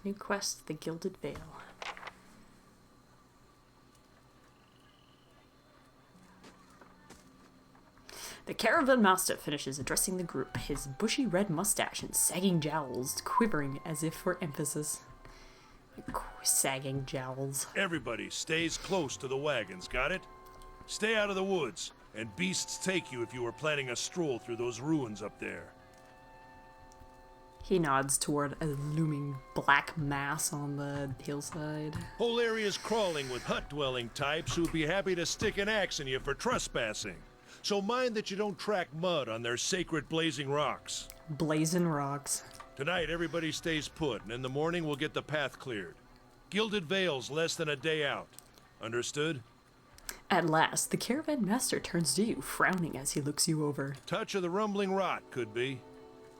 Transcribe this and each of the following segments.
New quest, the Gilded Veil. The Caravan Master finishes addressing the group, his bushy red mustache and sagging jowls quivering as if for emphasis. Sagging jowls. Everybody stays close to the wagons, got it? Stay out of the woods, and beasts take you if you were planning a stroll through those ruins up there. He nods toward a looming black mass on the hillside. Whole area's crawling with hut-dwelling types who'd be happy to stick an axe in you for trespassing. So mind that you don't track mud on their sacred blazing rocks. Blazing rocks. Tonight, everybody stays put, and in the morning we'll get the path cleared. Gilded Veil's less than a day out. Understood? At last, the Caravan Master turns to you, frowning as he looks you over. Touch of the rumbling rot, could be.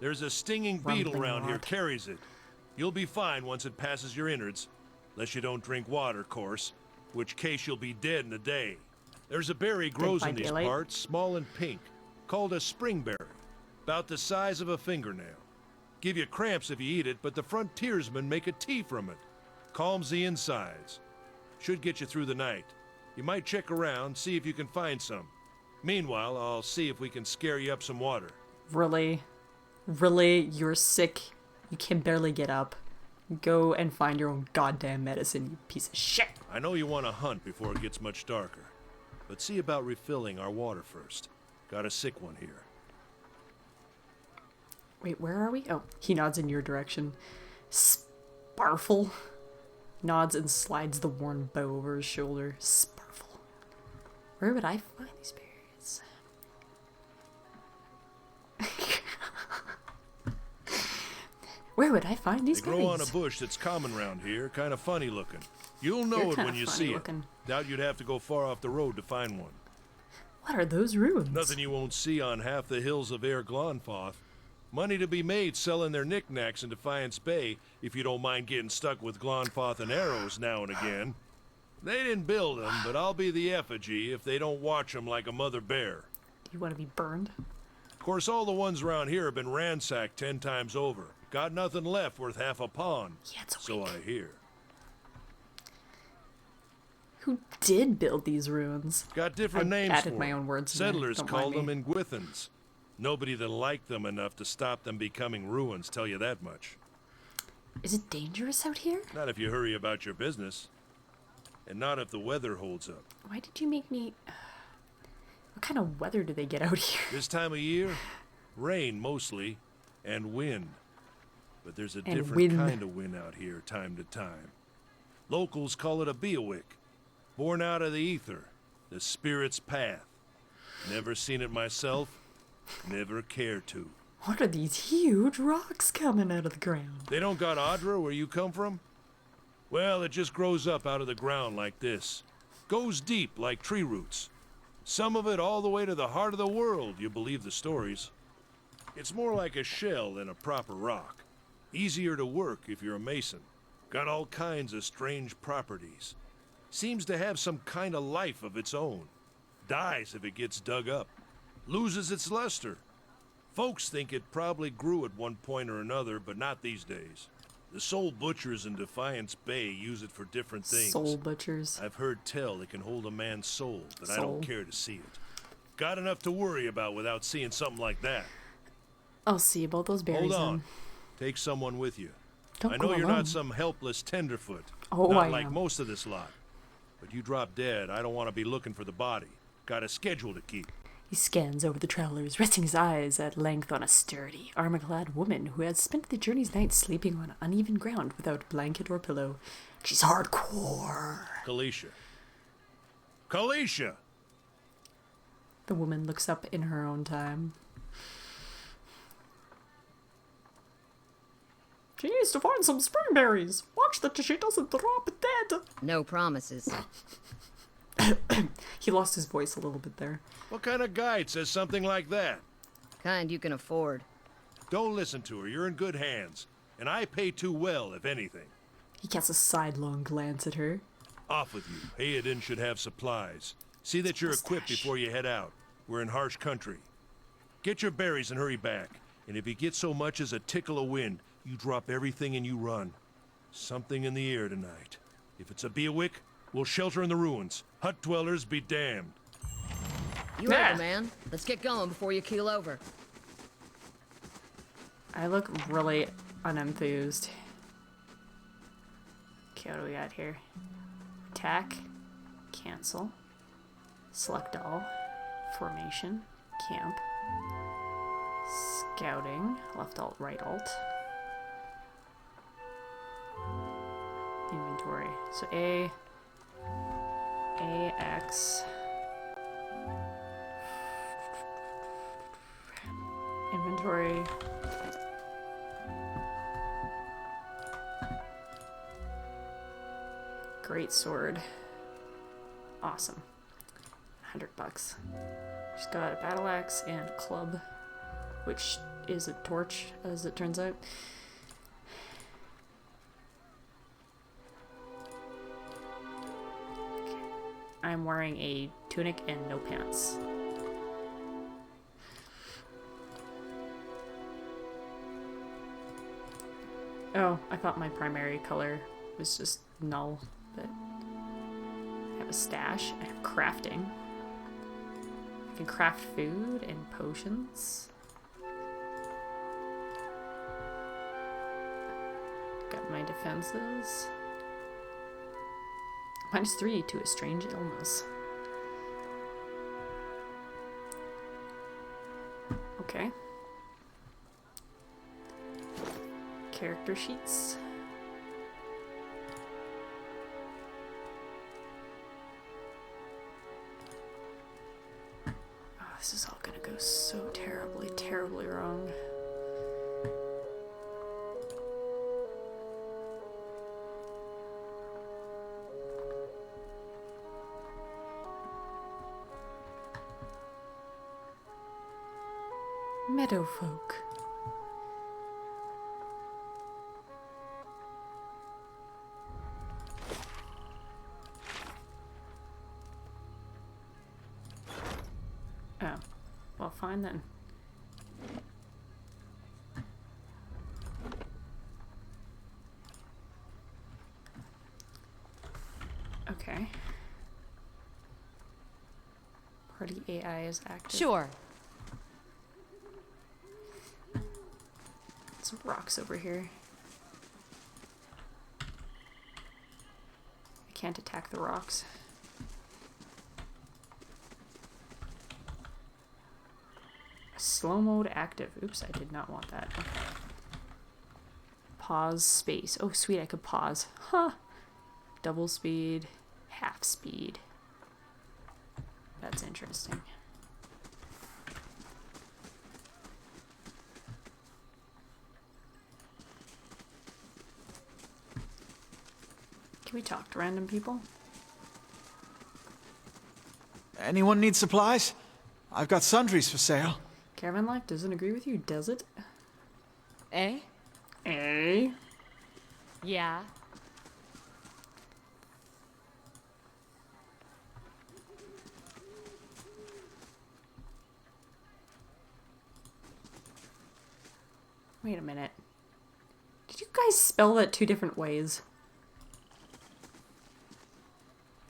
There's a stinging beetle around here, carries it. You'll be fine once it passes your innards. Unless you don't drink water, course. Which case you'll be dead in a day. There's a berry grows in these parts, small and pink, called a springberry. About the size of a fingernail. Give you cramps if you eat it, but the frontiersmen make a tea from it. Calms the insides. Should get you through the night. You might check around, see if you can find some. Meanwhile, I'll see if we can scare you up some water. Really? Really? You're sick? You can barely get up. Go and find your own goddamn medicine, you piece of shit. I know you want to hunt before it gets much darker. But see about refilling our water first. Got a sick one here. Wait, where are we? Oh, he nods in your direction. Sparful nods and slides the worn bow over his shoulder. Sparful. Where would I find these berries? Where would I find these berries? They grow on a bush that's common around here, kind of funny looking. You'll know it when you see it. Doubt you'd have to go far off the road to find one. What are those ruins? Nothing you won't see on half the hills of Air Glonfoth. Money to be made selling their knickknacks in Defiance Bay, if you don't mind getting stuck with Glonfoth and arrows now and again. They didn't build them, but I'll be the effigy if they don't watch them like a mother bear. Do you want to be burned? Of course, all the ones around here have been ransacked 10 times over. Got nothing left worth half a pawn. Yeah, it's so I hear. Who did build these ruins? Got different names added for my them. own words. Settlers call them Ingwithans. Nobody that liked them enough to stop them becoming ruins, tell you that much. Is it dangerous out here? Not if you hurry about your business. And not if the weather holds up. Why did you make me... What kind of weather do they get out here? This time of year? Rain, mostly. And wind. But there's a different kind of wind out here, time to time. Locals call it a beawick. Born out of the ether. The spirit's path. Never seen it myself. Never care to. What are these huge rocks coming out of the ground? They don't got Audra where you come from? Well, it just grows up out of the ground like this. Goes deep like tree roots. Some of it all the way to the heart of the world, you believe the stories. It's more like a shell than a proper rock. Easier to work if you're a mason. Got all kinds of strange properties. Seems to have some kind of life of its own. Dies if it gets dug up. Loses its luster. Folks think it probably grew at one point or another, but not these days. The soul butchers in Defiance Bay use it for different things. Soul butchers. I've heard tell it can hold a man's soul, but I don't care to see it. Got enough to worry about without seeing something like that. I'll see about those berries. Hold on. Then. Take someone with you. Don't I know go you're alone. not some helpless tenderfoot. Oh, not I like am. most of this lot. But you drop dead, I don't want to be looking for the body. Got a schedule to keep. He scans over the travelers, resting his eyes at length on a sturdy, armor-clad woman who has spent the journey's night sleeping on uneven ground without blanket or pillow. She's hardcore. Kalisha. Kalisha! The woman looks up in her own time. She needs to find some springberries. Watch that she doesn't drop dead. No promises. He lost his voice a little bit there. What kind of guide says something like that? Kind you can afford. Don't listen to her. You're in good hands. And I pay too well, if anything. He casts a sidelong glance at her. Off with you. Hayden should have supplies. See that you're equipped before you head out. We're in harsh country. Get your berries and hurry back. And if you get so much as a tickle of wind, you drop everything and you run. Something in the air tonight. If it's a Beawick, we'll shelter in the ruins. Hut dwellers be damned. You heard the man. Let's get going before you keel over. I look really unenthused. Okay, what do we got here? Attack. Cancel. Select all. Formation. Camp. Scouting. Left alt, right alt. Inventory. So A. X. Inventory. Great sword. Awesome. $100. Just got a battle axe and a club, which is a torch, as it turns out. Okay. I'm wearing a tunic and no pants. Oh, I thought my primary color was just null, but I have a stash. I have crafting. I can craft food and potions. Got my defenses. -3 to a strange illness. Okay. Character sheets. Oh, this is all gonna go so terribly, terribly wrong. Meadowfolk. Oh, well, fine then. Okay. Party AI is active. Sure. Some rocks over here. I can't attack the rocks. Slow mode active. Oops, I did not want that. Okay. Pause space. Oh, sweet, I could pause. Huh. Double speed, half speed. That's interesting. Can we talk to random people? Anyone need supplies? I've got sundries for sale. Caravan life doesn't agree with you, does it? Eh? Eh? Yeah. Wait a minute. Did you guys spell that two different ways?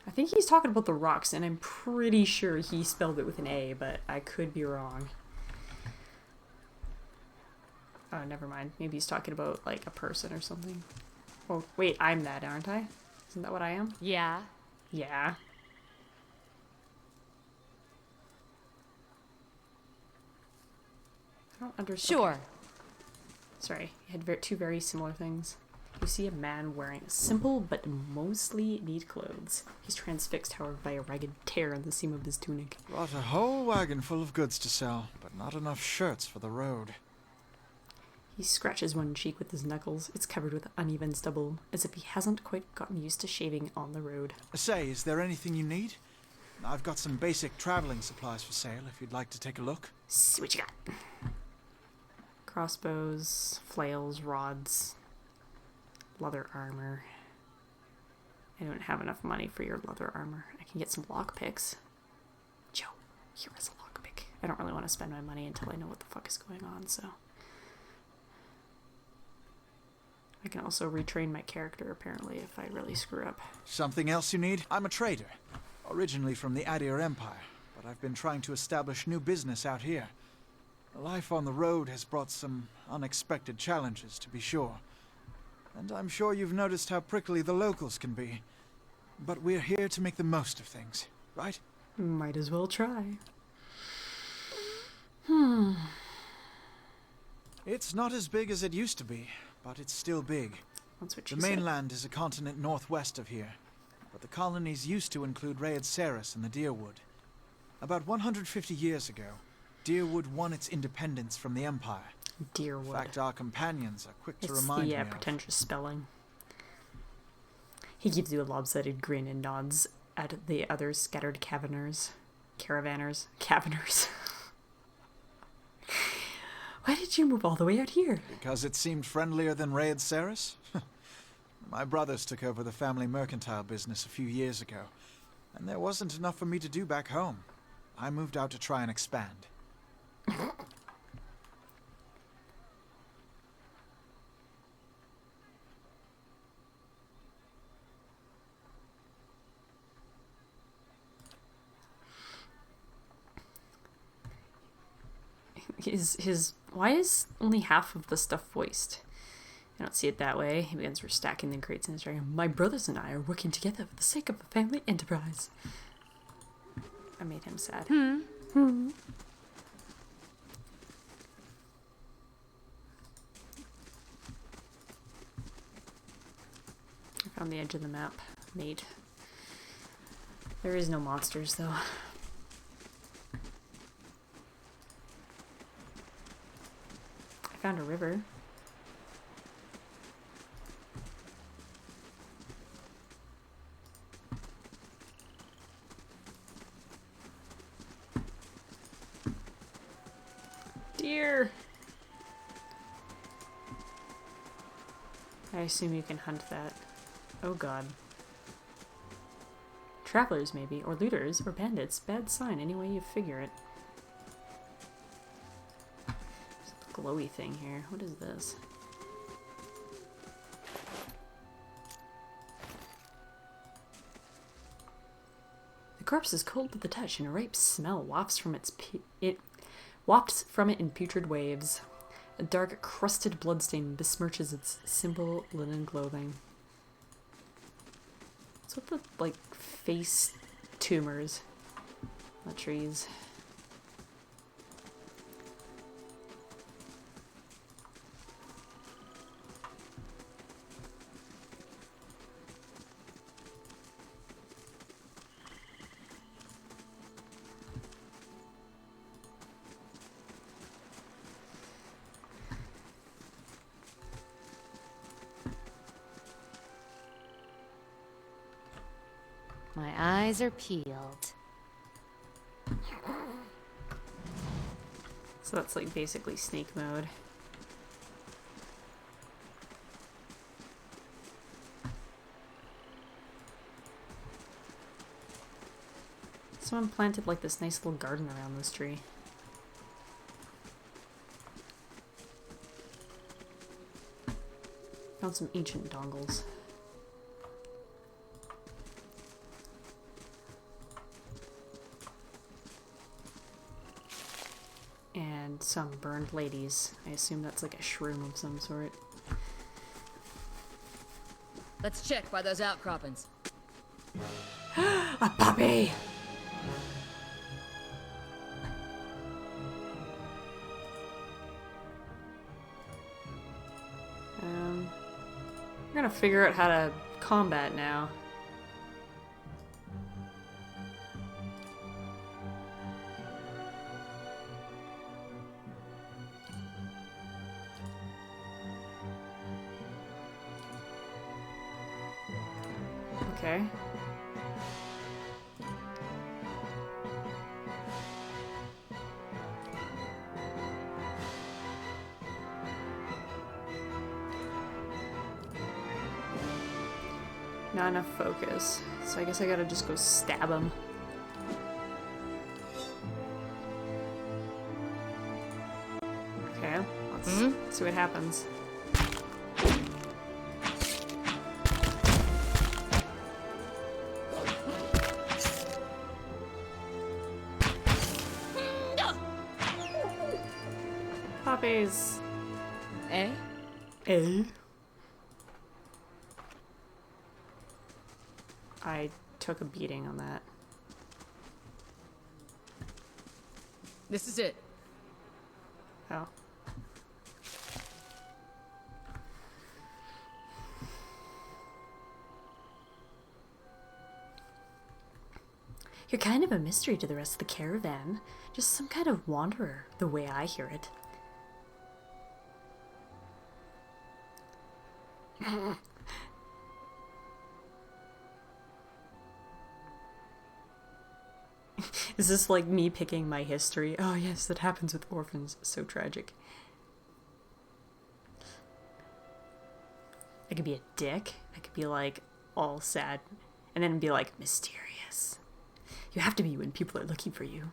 I think he's talking about the rocks, and I'm pretty sure he spelled it with an A, but I could be wrong. Oh, never mind. Maybe he's talking about, like, a person or something. Oh, wait, I'm that, aren't I? Isn't that what I am? Yeah. Yeah. I don't understand. Sure. Okay. Sorry, you had two very similar things. You see a man wearing simple but mostly neat clothes. He's transfixed, however, by a ragged tear in the seam of his tunic. Brought a whole wagon full of goods to sell, but not enough shirts for the road. He scratches one cheek with his knuckles. It's covered with uneven stubble, as if he hasn't quite gotten used to shaving on the road. Say, is there anything you need? I've got some basic traveling supplies for sale if you'd like to take a look. See what you got. Crossbows, flails, rods, leather armor. I don't have enough money for your leather armor. I can get some lockpicks. Joe, here is a lockpick. I don't really want to spend my money until I know what the fuck is going on, so... I can also retrain my character, apparently, if I really screw up. Something else you need? I'm a trader, originally from the Adir Empire, but I've been trying to establish new business out here. Life on the road has brought some unexpected challenges, to be sure. And I'm sure you've noticed how prickly the locals can be. But we're here to make the most of things, right? Might as well try. It's not as big as it used to be, but it's still big. That's what she The said. mainland is a continent northwest of here, but the colonies used to include Raed Saris and the Deerwood. About 150 years ago, Deerwood won its independence from the Empire. Deerwood. In fact, our companions are quick to It's remind me the of. pretentious spelling. He gives you a lopsided grin and nods at the other scattered caravanners. Why did you move all the way out here? Because it seemed friendlier than Raed Saris? My brothers took over the family mercantile business a few years ago, and there wasn't enough for me to do back home. I moved out to try and expand. Why is only half of the stuff voiced? I don't see it that way. He begins restacking the crates in his dragon. My brothers and I are working together for the sake of the family enterprise. I made him sad. I found the edge of the map. Mate. There is no monsters, though. I found a river. Deer! I assume you can hunt that. Oh god. Travelers, maybe, or looters, or bandits. Bad sign, any way you figure it. There's a glowy thing here. What is this? The corpse is cold to the touch, and a ripe smell wafts from it in putrid waves. A dark, crusted bloodstain besmirches its simple linen clothing. What's with the, like, face tumors on the trees? My eyes are peeled. So that's like basically snake mode. Someone planted like this nice little garden around this tree. Found some ancient dongles. And some burned ladies. I assume that's like a shroom of some sort. Let's check by those outcroppings. A puppy! We're gonna figure out how to combat now. Okay. Not enough focus, so I guess I gotta just go stab him. Okay, let's see what happens. Puppies. Eh? Eh? I took a beating on that. This is it. Oh. You're kind of a mystery to the rest of the caravan. Just some kind of wanderer, the way I hear it. Is this like me picking my history? Oh yes, that happens with orphans. So tragic. I could be a dick. I could be like all sad. And then be like mysterious. You have to be when people are looking for you.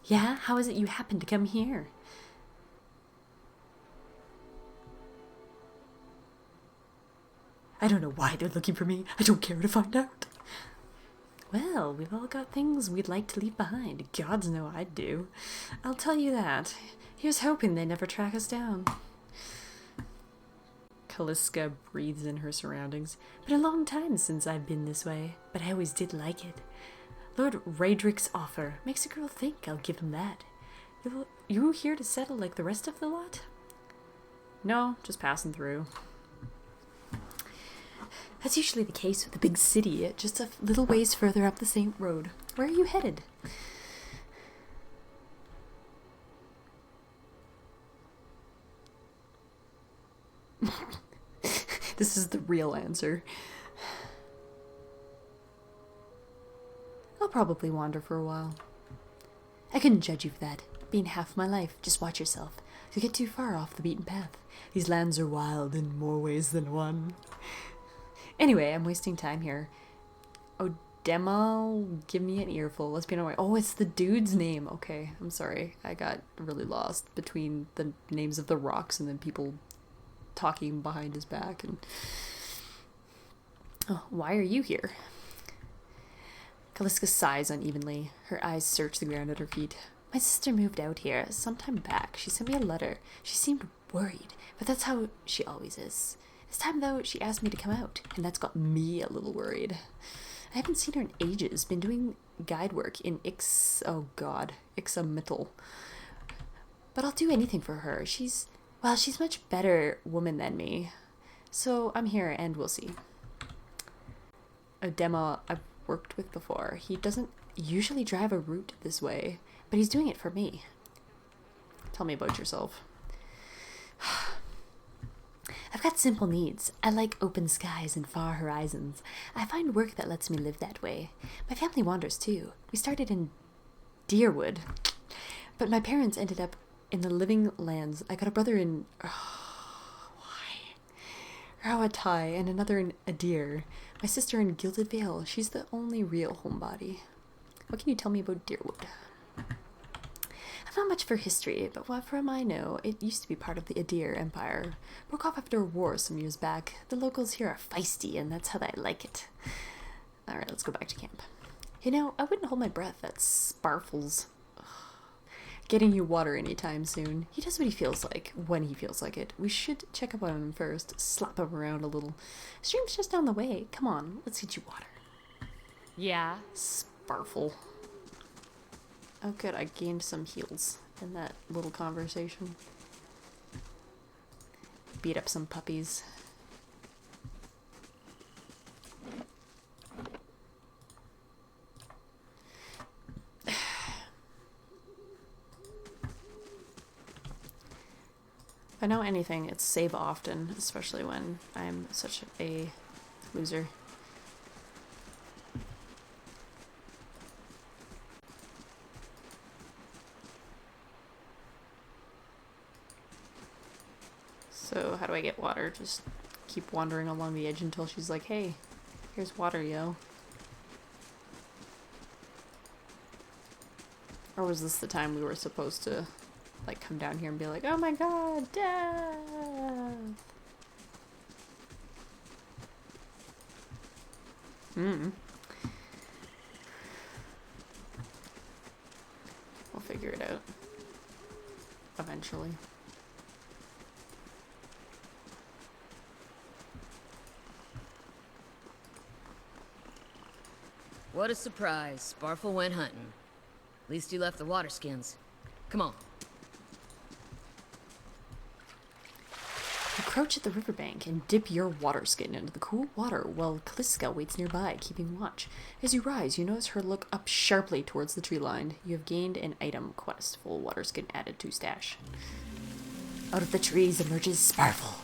Yeah? How is it you happen to come here? I don't know why they're looking for me. I don't care to find out. Well, we've all got things we'd like to leave behind. Gods know I do. I'll tell you that. Here's hoping they never track us down. Kaliska breathes in her surroundings. Been a long time since I've been this way, but I always did like it. Lord Raedric's offer makes a girl think, I'll give him that. You here to settle like the rest of the lot? No, just passing through. That's usually the case with the big city, just a little ways further up the Saint Road. Where are you headed? This is the real answer. I'll probably wander for a while. I couldn't judge you for that. Being half my life, just watch yourself. You'll get too far off the beaten path. These lands are wild in more ways than one. Anyway, I'm wasting time here. Oh, Demal, give me an earful. Let's be on our way. Oh, it's the dude's name. Okay, I'm sorry. I got really lost between the names of the rocks and then people talking behind his back. And oh, why are you here? Kaliska sighs unevenly. Her eyes search the ground at her feet. My sister moved out here some time back. She sent me a letter. She seemed worried, but that's how she always is. This time, though, she asked me to come out, and that's got me a little worried. I haven't seen her in ages. Been doing guide work in Ixamital. But I'll do anything for her. She's much better woman than me. So I'm here, and we'll see. A demo I've worked with before. He doesn't usually drive a route this way, but he's doing it for me. Tell me about yourself. I've got simple needs. I like open skies and far horizons. I find work that lets me live that way. My family wanders too. We started in Deerwood, but my parents ended up in the living lands. I got a brother in Rawatai and another in Adir. My sister in Gilded Vale. She's the only real homebody. What can you tell me about Deerwood? I'm not much for history, but what from I know, it used to be part of the Adir Empire. Broke off after a war some years back. The locals here are feisty, and that's how I like it. Alright, let's go back to camp. You know, I wouldn't hold my breath at Sparful's getting you water anytime soon. He does what he feels like, when he feels like it. We should check up on him first, slap him around a little. Stream's just down the way. Come on, let's get you water. Yeah. Sparful. Oh good, I gained some heals in that little conversation. Beat up some puppies. If I know anything, it's save often, especially when I'm such a loser. So how do I get water? Just keep wandering along the edge until she's like, hey, here's water, yo. Or was this the time we were supposed to like come down here and be like, oh my god, death! We'll figure it out. Eventually. What a surprise. Sparful went hunting. At least he left the water skins. Come on. You crouch at the riverbank and dip your water skin into the cool water while Kaliska waits nearby, keeping watch. As you rise, you notice her look up sharply towards the tree line. You have gained an item quest, full water skin added to stash. Out of the trees emerges Sparful,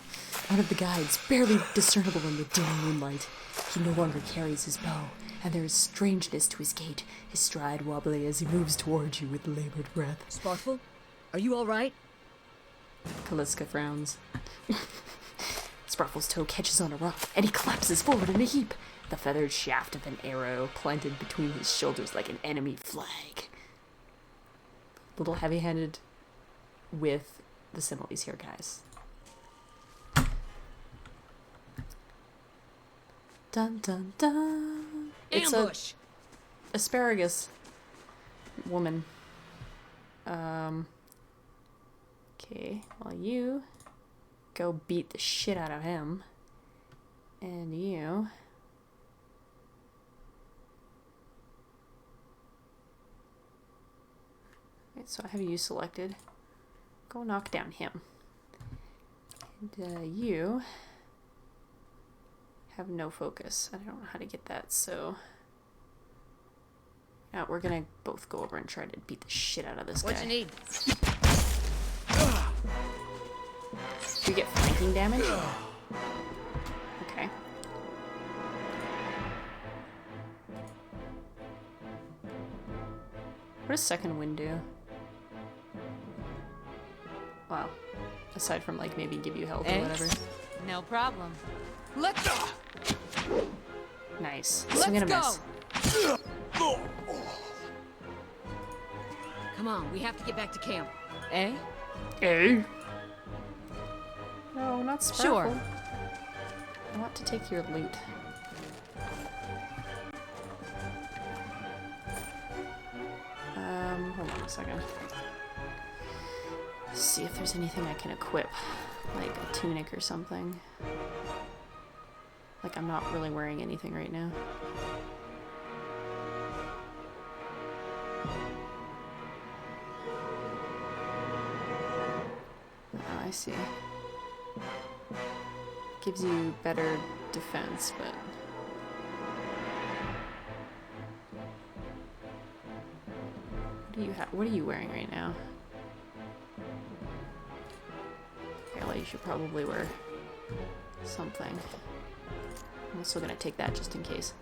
one of the guides, barely discernible in the dim moonlight. He no longer carries his bow, and there is strangeness to his gait, his stride wobbly as he moves towards you with labored breath. Sparful? Are you alright? Kaliska frowns. Sparfle's toe catches on a rock, and he collapses forward in a heap, the feathered shaft of an arrow planted between his shoulders like an enemy flag. A little heavy-handed with the similes here, guys. Dun dun dun. It's Ambush! a asparagus woman. Okay, well, you go beat the shit out of him. And you... Right, so I have you selected. Go knock down him. And you have no focus. I don't know how to get that, so... Yeah, we're gonna both go over and try to beat the shit out of this guy. What you need? Do we get flanking damage? Okay. What does second wind do? Wow. Aside from, like, maybe give you health or whatever. No problem. Let's go! Nice. Swing and a miss. Come on, we have to get back to camp. Eh? Eh? No, not Sparful. Sure. I want to take your loot. Hold on a second. See if there's anything I can equip. Like a tunic or something. Like, I'm not really wearing anything right now. Oh, I see. Gives you better defense, but... What are you wearing right now? Apparently you should probably wear something. I'm also gonna take that just in case.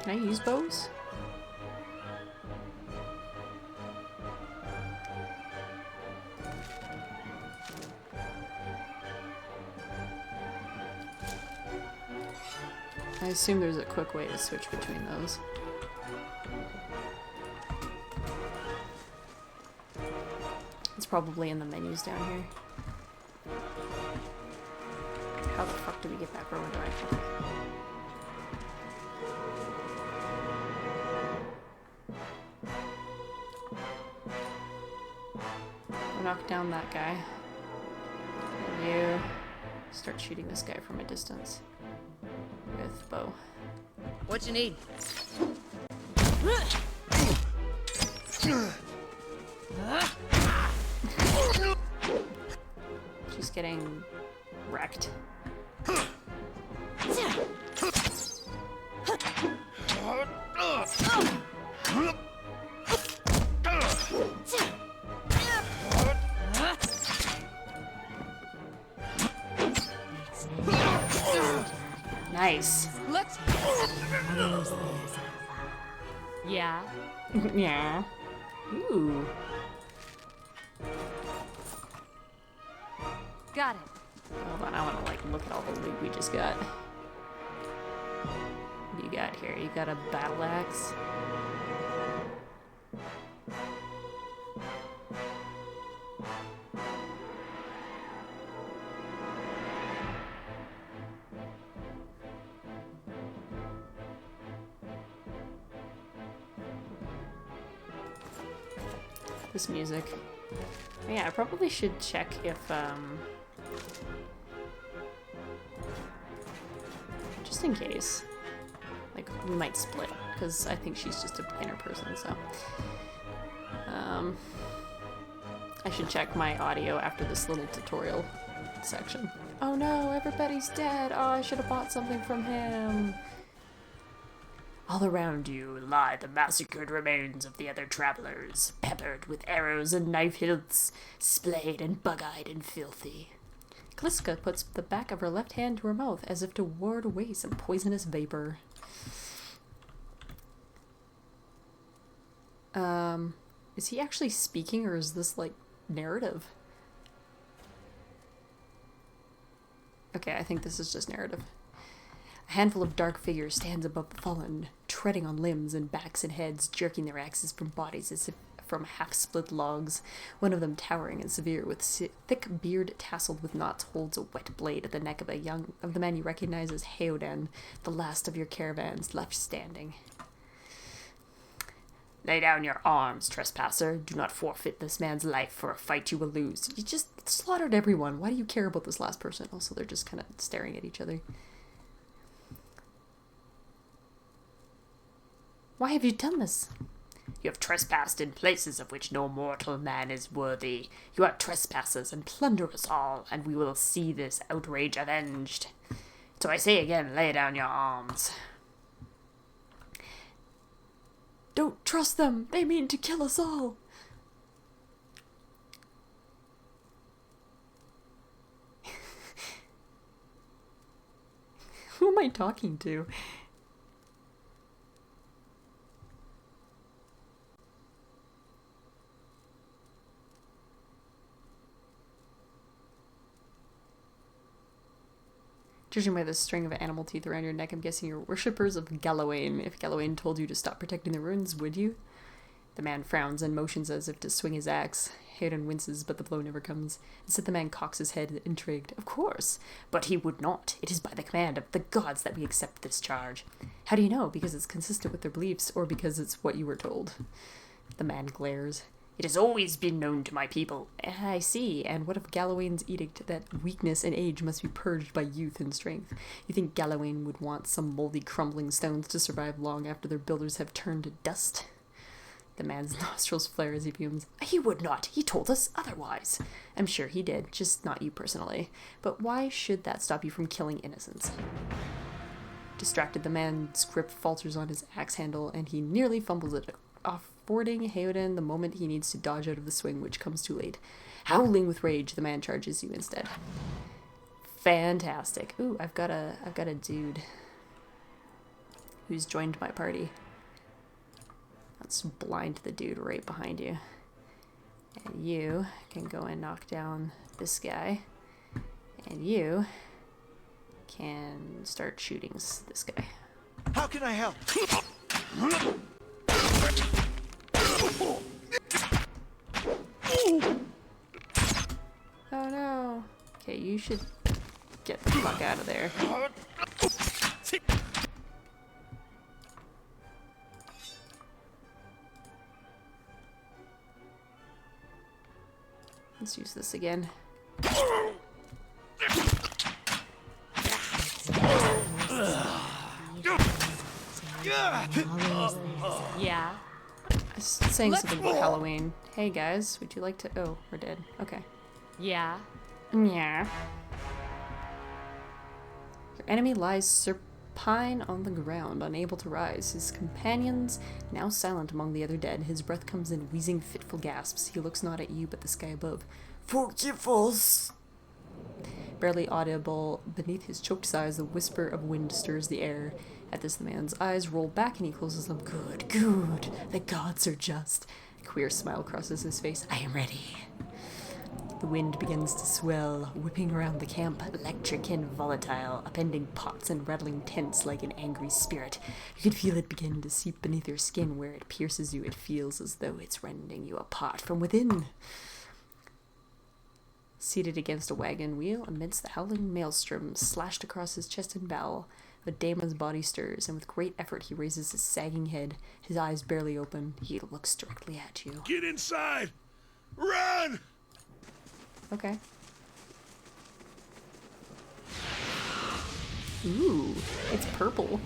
Can I use bows? I assume there's a quick way to switch between those. It's probably in the menus down here. How the fuck do we get back? Where do I go? I'll knock down that guy. And you start shooting this guy from a distance. With bow. What you need? She's getting wrecked. Nice. Let's... Yeah. Yeah. Ooh. Got it. Hold on, I want to, like, look at all the loot we just got. What do you got here? You got a battle axe. This music. Yeah, I probably should check if just in case. Like, we might split, because I think she's just a beginner person, so. I should check my audio after this little tutorial section. Oh no, everybody's dead. Oh, I should have bought something from him. All around you lie the massacred remains of the other travelers, peppered with arrows and knife hilts, splayed and bug-eyed and filthy. Kaliska puts the back of her left hand to her mouth as if to ward away some poisonous vapor. Is he actually speaking, or is this, like, narrative? Okay, I think this is just narrative. A handful of dark figures stands above the fallen, treading on limbs and backs and heads, jerking their axes from bodies as if from half-split logs. One of them, towering and severe, with thick beard tasseled with knots, holds a wet blade at the neck of the man you recognize as Heoden, the last of your caravans left standing. Lay down your arms, trespasser. Do not forfeit this man's life for a fight you will lose. You just slaughtered everyone. Why do you care about this last person? Also, they're just kind of staring at each other. Why have you done this? You have trespassed in places of which no mortal man is worthy. You are trespassers and plunder us all, and we will see this outrage avenged. So I say again, lay down your arms. Don't trust them. They mean to kill us all. Who am I talking to? Judging by the string of animal teeth around your neck, I'm guessing you're worshippers of Galawain. If Galawain told you to stop protecting the ruins, would you? The man frowns and motions as if to swing his axe. Hayden winces, but the blow never comes. Instead, the man cocks his head, intrigued. Of course, but he would not. It is by the command of the gods that we accept this charge. How do you know? Because it's consistent with their beliefs, or because it's what you were told? The man glares. It has always been known to my people. I see. And what of Galawain's edict that weakness and age must be purged by youth and strength? You think Galawain would want some moldy, crumbling stones to survive long after their builders have turned to dust? The man's nostrils flare as he fumes. He would not. He told us otherwise. I'm sure he did, just not you personally. But why should that stop you from killing innocents? Distracted, the man's grip falters on his axe handle, and he nearly fumbles it, affording Heoden the moment he needs to dodge out of the swing, which comes too late. Howling with rage, the man charges you instead. Fantastic. Ooh, I've got a dude who's joined my party. Let's blind the dude right behind you. And you can go and knock down this guy. And you can start shooting this guy. How can I help? Oh no. Okay, you should get the fuck out of there. Let's use this again. Yeah. I was saying something about Halloween. Hey guys, would you like to... Oh, we're dead. Okay. Yeah. Yeah. Your enemy lies supine on the ground, unable to rise. His companions, now silent among the other dead, his breath comes in wheezing, fitful gasps. He looks not at you, but the sky above. Forgive us! Barely audible beneath his choked sighs, the whisper of wind stirs the air. At this, the man's eyes roll back and he closes them. Good, good. The gods are just. A queer smile crosses his face. I am ready. The wind begins to swell, whipping around the camp, electric and volatile, upending pots and rattling tents like an angry spirit. You can feel it begin to seep beneath your skin. Where it pierces you, it feels as though it's rending you apart from within. Seated against a wagon wheel, amidst the howling maelstrom slashed across his chest and bowel, the Damon's body stirs, and with great effort he raises his sagging head, his eyes barely open. He looks directly at you. Get inside! Run! Okay. Ooh, it's purple.